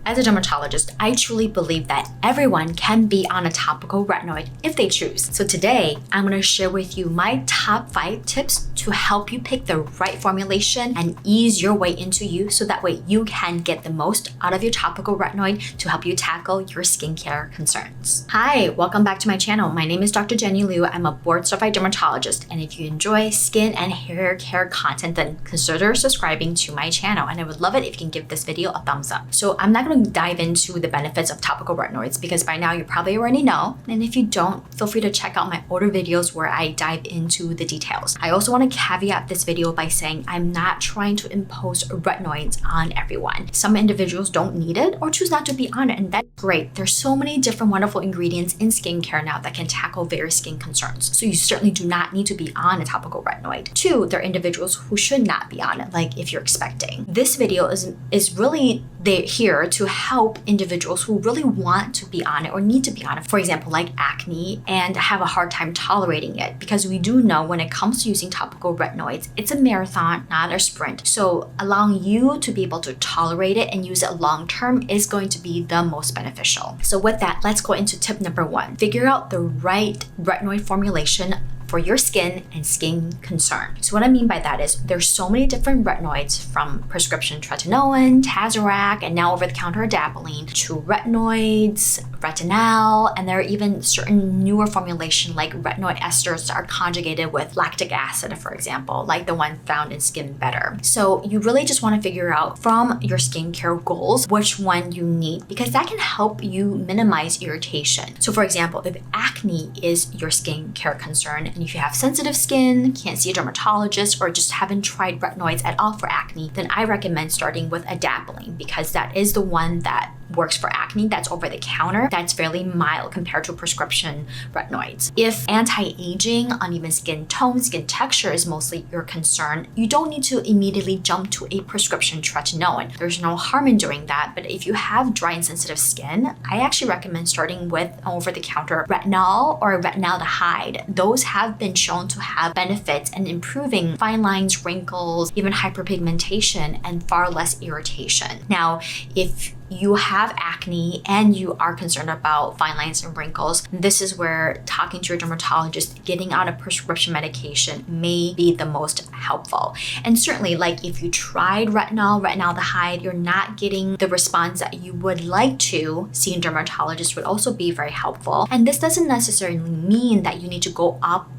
As a dermatologist, I truly believe that everyone can be on a topical retinoid if they choose. So today, I'm going to share with you my top 5 tips to help you pick the right formulation and ease your way into use so that way you can get the most out of your topical retinoid to help you tackle your skincare concerns. Hi, welcome back to my channel. My name is Dr. Jenny Liu. I'm a board-certified dermatologist, and if you enjoy skin and hair care content, then consider subscribing to my channel, and I would love it if you can give this video a thumbs up. So I'm not going to dive into the benefits of topical retinoids because by now you probably already know, and if you don't, feel free to check out my older videos where I dive into the details. I also want to caveat this video by saying I'm not trying to impose retinoids on everyone. Some individuals don't need it or choose not to be on it, and that's great. There's so many different wonderful ingredients in skincare now that can tackle various skin concerns. So you certainly do not need to be on a topical retinoid. 2, there are individuals who should not be on it, like if you're expecting. This video is really here to help individuals who really want to be on it or need to be on it, for example, like acne, and have a hard time tolerating it, because we do know when it comes to using topical retinoids, it's a marathon, not a sprint. So allowing you to be able to tolerate it and use it long term is going to be the most beneficial. So with that, let's go into tip number 1. Figure out the right retinoid formulation for your skin and skin concern. So what I mean by that is there's so many different retinoids, from prescription Retinoid, Tazorac, and now over-the-counter adapalene, to retinoids, retinol, and there are even certain newer formulation like retinoid esters that are conjugated with lactic acid, for example, like the one found in Skin Better. So you really just want to figure out from your skincare goals which one you need, because that can help you minimize irritation. So for example, if acne is your skincare concern, and if you have sensitive skin, can't see a dermatologist, or just haven't tried retinoids at all for acne, then I recommend starting with adapalene, because that is the one that works for acne, that's over the counter, that's fairly mild compared to prescription retinoids. If anti-aging, uneven skin tone, skin texture is mostly your concern, you don't need to immediately jump to a prescription Retinoid. There's no harm in doing that, but if you have dry and sensitive skin, I actually recommend starting with over-the-counter retinol or retinaldehyde. Those have been shown to have benefits in improving fine lines, wrinkles, even hyperpigmentation, and far less irritation. Now, if you have acne and you are concerned about fine lines and wrinkles, this is where talking to your dermatologist, getting out a prescription medication may be the most helpful. And certainly, like if you tried retinol, retinaldehyde, you're not getting the response that you would like to, seeing a dermatologist would also be very helpful. And this doesn't necessarily mean that you need to go up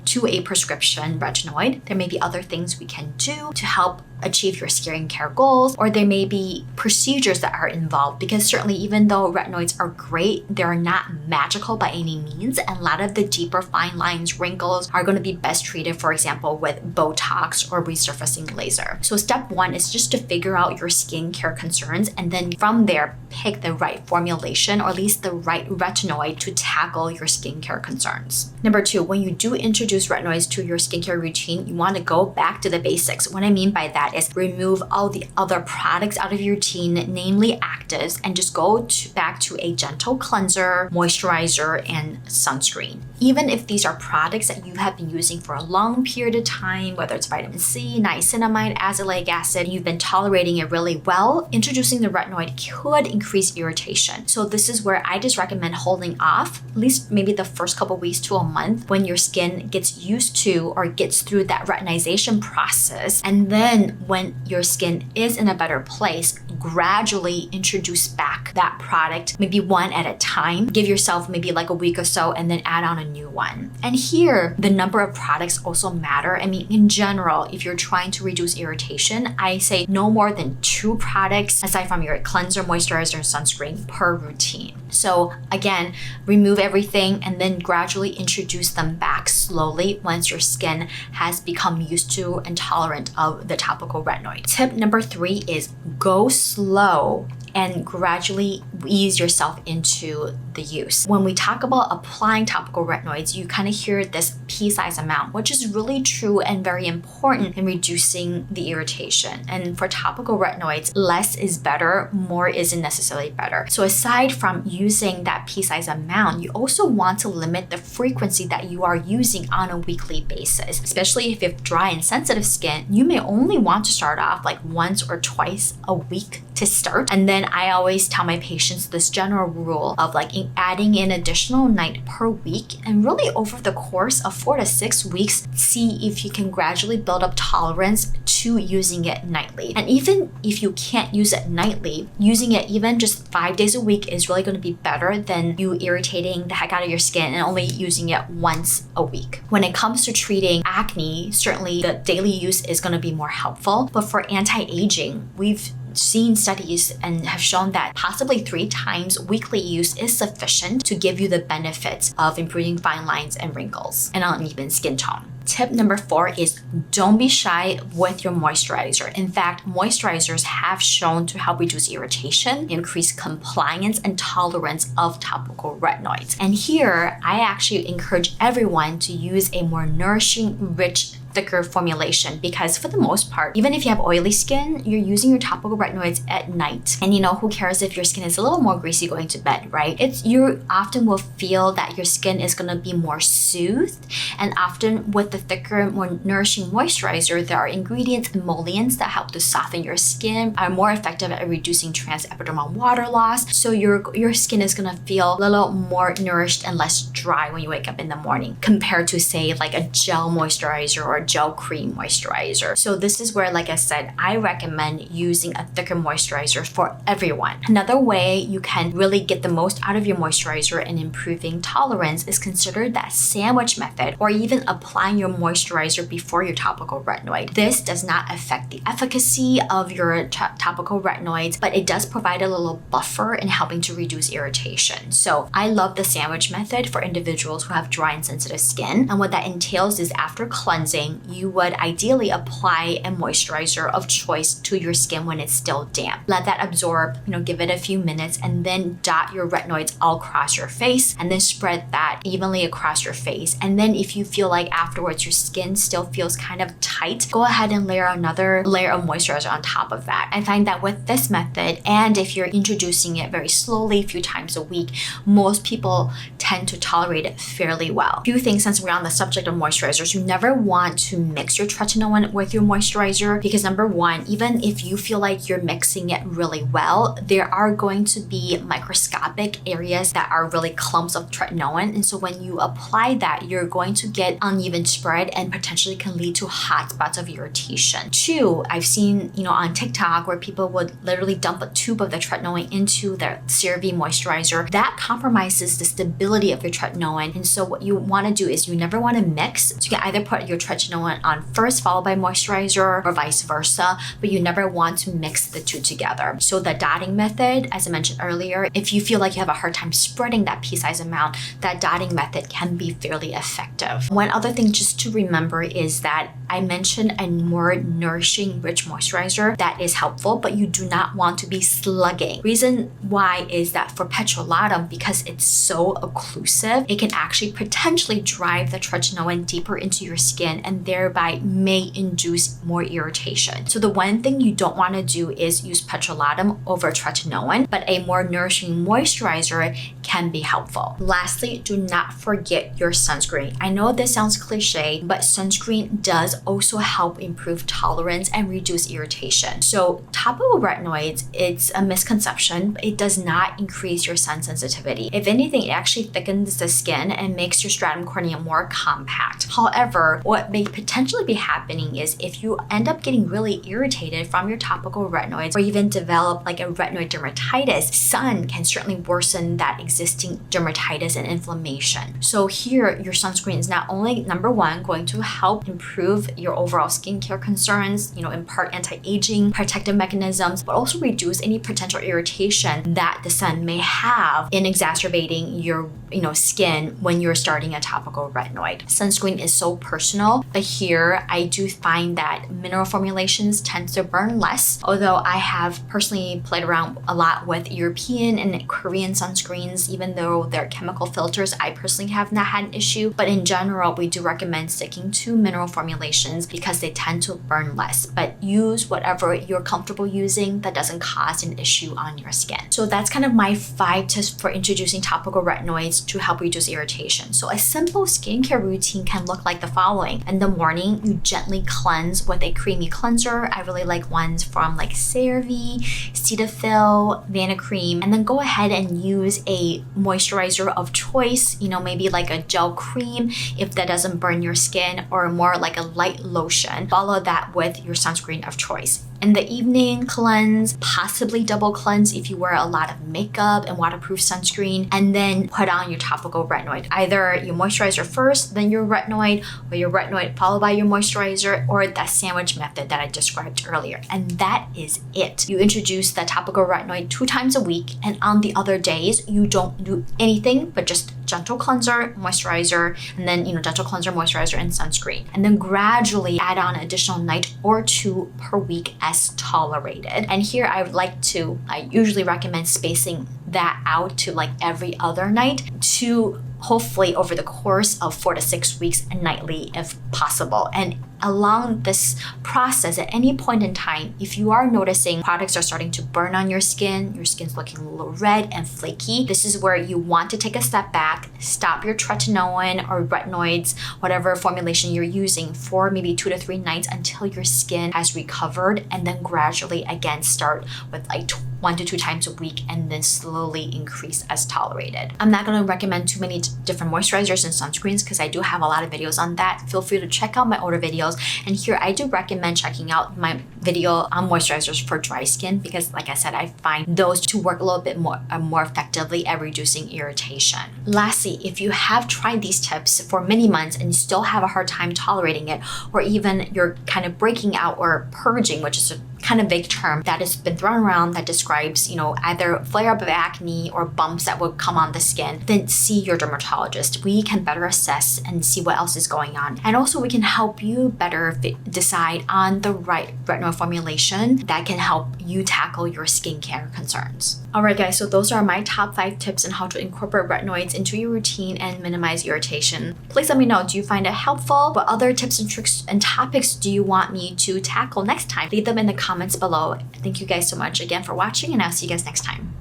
to a prescription retinoid. There may be other things we can do to help achieve your skincare goals, or there may be procedures that are involved, because certainly even though retinoids are great, they're not magical by any means, and a lot of the deeper fine lines, wrinkles are going to be best treated, for example, with Botox or resurfacing laser. So step 1 is just to figure out your skincare concerns, and then from there pick the right formulation, or at least the right retinoid to tackle your skincare concerns. Number 2, when you do introduce retinoids to your skincare routine, you want to go back to the basics. What I mean by that is remove all the other products out of your routine, namely actives, and just go back to a gentle cleanser, moisturizer, and sunscreen. Even if these are products that you have been using for a long period of time, whether it's vitamin C, niacinamide, azelaic acid, you've been tolerating it really well, introducing the retinoid could increase irritation. So this is where I just recommend holding off, at least maybe the first couple weeks to a month, when your skin gets used to or gets through that retinization process. And then when your skin is in a better place, gradually introduce back that product, maybe one at a time. Give yourself maybe like a week or so, and then add on a new one. And here, the number of products also matter. I mean, in general, if you're trying to reduce irritation, I say no more than 2 products, aside from your cleanser, moisturizer, and sunscreen, per routine. So again, remove everything and then gradually introduce them back slowly once your skin has become used to and tolerant of the topical retinoid. Tip number 3 is go slow and gradually ease yourself into the use. When we talk about applying topical retinoids, you kind of hear this pea-sized amount, which is really true and very important in reducing the irritation. And for topical retinoids, less is better, more isn't necessarily better. So aside from using that pea-sized amount, you also want to limit the frequency that you are using on a weekly basis. Especially if you have dry and sensitive skin, you may only want to start off like once or twice a week to start, and then And I always tell my patients this general rule of like adding an additional night per week, and really over the course of 4 to 6 weeks, see if you can gradually build up tolerance to using it nightly. And even if you can't use it nightly, using it even just 5 days a week is really going to be better than you irritating the heck out of your skin and only using it once a week. When it comes to treating acne, certainly the daily use is going to be more helpful. But for anti-aging, we've seen studies and have shown that possibly 3 times weekly use is sufficient to give you the benefits of improving fine lines and wrinkles and uneven skin tone. Tip number 4 is don't be shy with your moisturizer. In fact, moisturizers have shown to help reduce irritation, increase compliance and tolerance of topical retinoids. And here, I actually encourage everyone to use a more nourishing, rich, thicker formulation, because for the most part, even if you have oily skin, you're using your topical retinoids at night. And who cares if your skin is a little more greasy going to bed, right? You often will feel that your skin is going to be more soothed. And often with the thicker, more nourishing moisturizer, there are ingredients, emollients that help to soften your skin, are more effective at reducing transepidermal water loss. So your skin is going to feel a little more nourished and less dry when you wake up in the morning, compared to say like a gel moisturizer or gel cream moisturizer. So this is where, like I said, I recommend using a thicker moisturizer for everyone. Another way you can really get the most out of your moisturizer and improving tolerance is consider that sandwich method, or even applying your moisturizer before your topical retinoid. This does not affect the efficacy of your topical retinoids, but it does provide a little buffer in helping to reduce irritation. So I love the sandwich method for individuals who have dry and sensitive skin. And what that entails is after cleansing, you would ideally apply a moisturizer of choice to your skin when it's still damp. Let that absorb, give it a few minutes, and then dot your retinoids all across your face, and then spread that evenly across your face. And then if you feel like afterwards your skin still feels kind of tight, go ahead and layer another layer of moisturizer on top of that. I find that with this method, and if you're introducing it very slowly, a few times a week, most people tend to tolerate it fairly well. A few things, since we're on the subject of moisturizers, you never want to mix your tretinoin with your moisturizer, because number one, even if you feel like you're mixing it really well, there are going to be microscopic areas that are really clumps of tretinoin. And so when you apply that, you're going to get uneven spread and potentially can lead to hot spots of irritation. 2, I've seen, on TikTok where people would literally dump a tube of the tretinoin into their CeraVe moisturizer. That compromises the stability of your tretinoin. And so what you want to do is you never want to mix. So you can either put your tretinoin on first, followed by moisturizer, or vice versa, but you never want to mix the two together. So the dotting method, as I mentioned earlier, if you feel like you have a hard time spreading that pea-sized amount, that dotting method can be fairly effective. One other thing just to remember is that I mentioned a more nourishing, rich moisturizer that is helpful, but you do not want to be slugging. Reason why is that for petrolatum, because it's so occlusive, it can actually potentially drive the tretinoin deeper into your skin and thereby may induce more irritation. So the one thing you don't want to do is use petrolatum over tretinoin, but a more nourishing moisturizer can be helpful. Lastly, do not forget your sunscreen. I know this sounds cliche, but sunscreen does also help improve tolerance and reduce irritation. So topical retinoids, it's a misconception, but it does not increase your sun sensitivity. If anything, it actually thickens the skin and makes your stratum cornea more compact. However, what may potentially be happening is if you end up getting really irritated from your topical retinoids, or even develop like a retinoid dermatitis, sun can certainly worsen that existing dermatitis and inflammation. So here, your sunscreen is not only, number one, going to help improve your overall skincare concerns, impart anti-aging protective mechanisms, but also reduce any potential irritation that the sun may have in exacerbating your skin when you're starting a topical retinoid. Sunscreen is so personal, but here I do find that mineral formulations tend to burn less, although I have personally played around a lot with European and Korean sunscreens. Even though they're chemical filters, I personally have not had an issue, but in general, we do recommend sticking to mineral formulations because they tend to burn less, but use whatever you're comfortable using that doesn't cause an issue on your skin. So that's kind of my 5 tips for introducing topical retinoids to help reduce irritation. So a simple skincare routine can look like the following. And the morning, you gently cleanse with a creamy cleanser. I really like ones from like CeraVe, Cetaphil, Vanicream, and then go ahead and use a moisturizer of choice, maybe like a gel cream if that doesn't burn your skin, or more like a light lotion. Follow that with your sunscreen of choice. In the evening, cleanse, possibly double cleanse if you wear a lot of makeup and waterproof sunscreen, and then put on your topical retinoid. Either your moisturizer first, then your retinoid, or your retinoid followed by your moisturizer, or that sandwich method that I described earlier. And that is it. You introduce the topical retinoid 2 times a week, and on the other days, you don't do anything but just gentle cleanser, moisturizer, and then, gentle cleanser, moisturizer, and sunscreen. And then gradually add on an additional night or 2 per week as tolerated. And here I usually recommend spacing that out to like every other night, to hopefully over the course of 4 to 6 weeks nightly if possible. And along this process, at any point in time, if you are noticing products are starting to burn on your skin's looking a little red and flaky, this is where you want to take a step back, stop your tretinoin or retinoids, whatever formulation you're using, for maybe 2 to 3 nights until your skin has recovered, and then gradually again start with like 1 to 2 times a week, and then slowly increase as tolerated. I'm not going to recommend too many different moisturizers and sunscreens because I do have a lot of videos on that. Feel free to check out my older videos. And here I do recommend checking out my video on moisturizers for dry skin, because like I said, I find those to work a little bit more effectively at reducing irritation. Lastly, if you have tried these tips for many months and you still have a hard time tolerating it, or even you're kind of breaking out or purging, which is a kind of vague term that has been thrown around that describes, either flare-up of acne or bumps that will come on the skin, then see your dermatologist. We can better assess and see what else is going on. And also we can help you better decide on the right retinoid formulation that can help you tackle your skincare concerns. Alright guys, so those are my top 5 tips on how to incorporate retinoids into your routine and minimize irritation. Please let me know, do you find it helpful? What other tips and tricks and topics do you want me to tackle next time? Leave them in the comments below. Thank you guys so much again for watching, and I'll see you guys next time.